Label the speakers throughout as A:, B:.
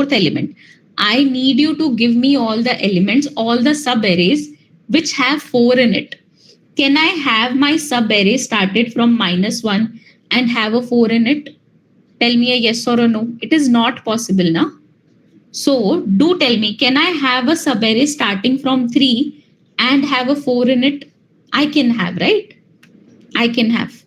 A: fourth element. I need you to give me all the elements, all the sub-arrays which have 4 in it. Can I have my sub-array started from -1 and have a 4 in it? Tell me a yes or a no. It is not possible now. So do tell me, can I have a sub-array starting from 3 and have a 4 in it? I can have, right? I can have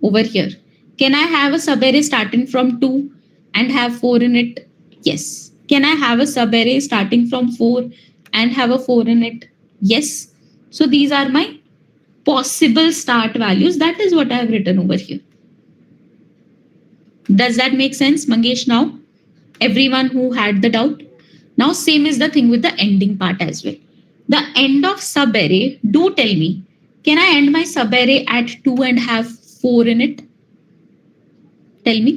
A: over here. Can I have a sub-array starting from 2 and have 4 in it? Yes. Can I have a sub-array starting from 4 and have a 4 in it? Yes. So these are my possible start values. That is what I have written over here. Does that make sense, Mangesh, now? Everyone who had the doubt? Now same is the thing with the ending part as well. The end of sub-array, do tell me, can I end my sub-array at 2 and have 4 in it? Tell me,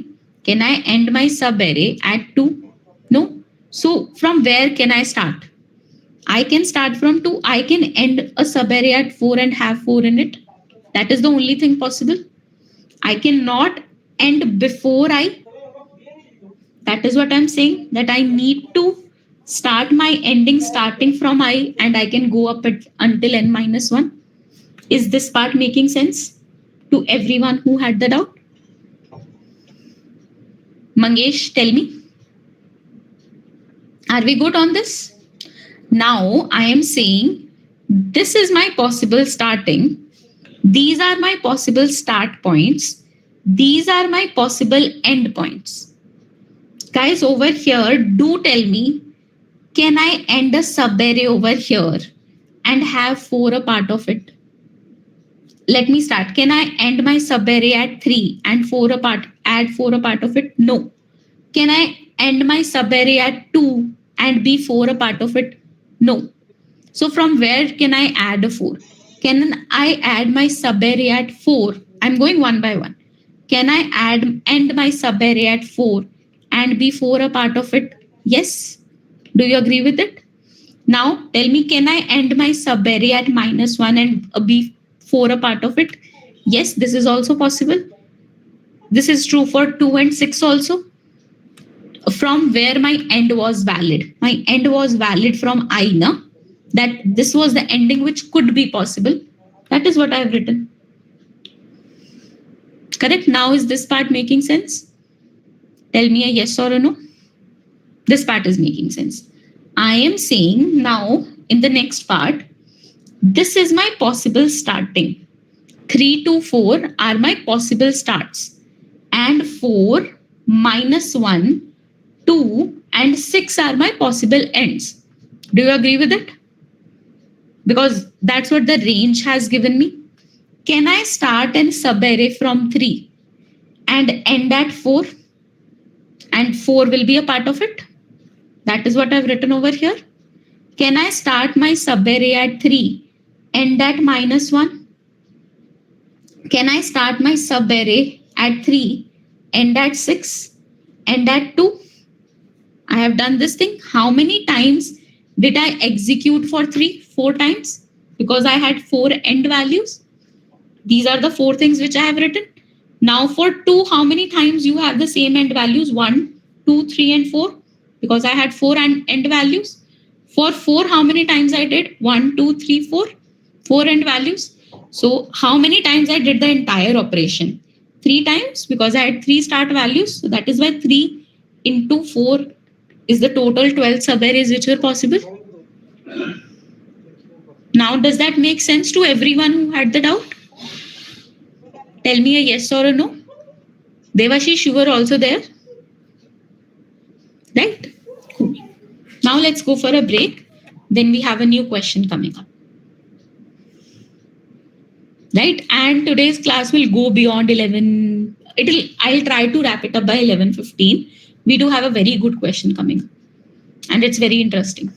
A: can I end my sub-array at 2? No. So from where can I start? I can start from 2. I can end a sub-array at 4 and have 4 in it. That is the only thing possible. I cannot end before I. That is what I'm saying, that I need to start my ending starting from I and I can go up until n-1. Is this part making sense to everyone who had the doubt? Mangesh, tell me. Are we good on this? Now I am saying this is my possible starting. These are my possible start points. These are my possible end points. Guys, over here, do tell me, can I end a sub-array over here and have 4 a part of it? Let me start. Can I end my sub-array at 3 and add 4 a part of it? No. Can I end my sub-array at 2 and be 4 a part of it? No. So from where can I add a 4? Can I add my sub-array at 4? I'm going one by one. Can I end my sub-array at 4 and be 4 a part of it? Yes. Do you agree with it? Now tell me, can I end my sub-array at -1 and be 4 a part of it? Yes, this is also possible. This is true for 2 and 6 also. From where my end was valid. My end was valid from I, na? That this was the ending which could be possible. That is what I have written. Correct? Now is this part making sense? Tell me a yes or a no. This part is making sense. I am saying now in the next part, this is my possible starting. 3 to 4 are my possible starts. And 4, -1, 2, and 6 are my possible ends. Do you agree with it? Because that's what the range has given me. Can I start an sub-array from 3 and end at 4? And 4 will be a part of it. That is what I've written over here. Can I start my sub-array at 3, end at -1? Can I start my sub-array at 3, end at 6, end at 2? I have done this thing. How many times did I execute for 3? 4 times, because I had 4 end values. These are the 4 things which I have written. Now for 2, how many times you have the same end values? 1, 2, 3, and 4, because I had 4 end values. For 4, how many times I did? 1, 2, 3, 4. 4 end values. So how many times I did the entire operation? 3 times, because I had 3 start values. So that is why 3 into 4 is the total 12 sub-arrays which were possible. Now, does that make sense to everyone who had the doubt? Tell me a yes or a no. Devashish, you were also there? Right? Cool. Now let's go for a break. Then we have a new question coming up. Right? And today's class will go beyond 11. I'll try to wrap it up by 11:15. We do have a very good question coming up. And it's very interesting.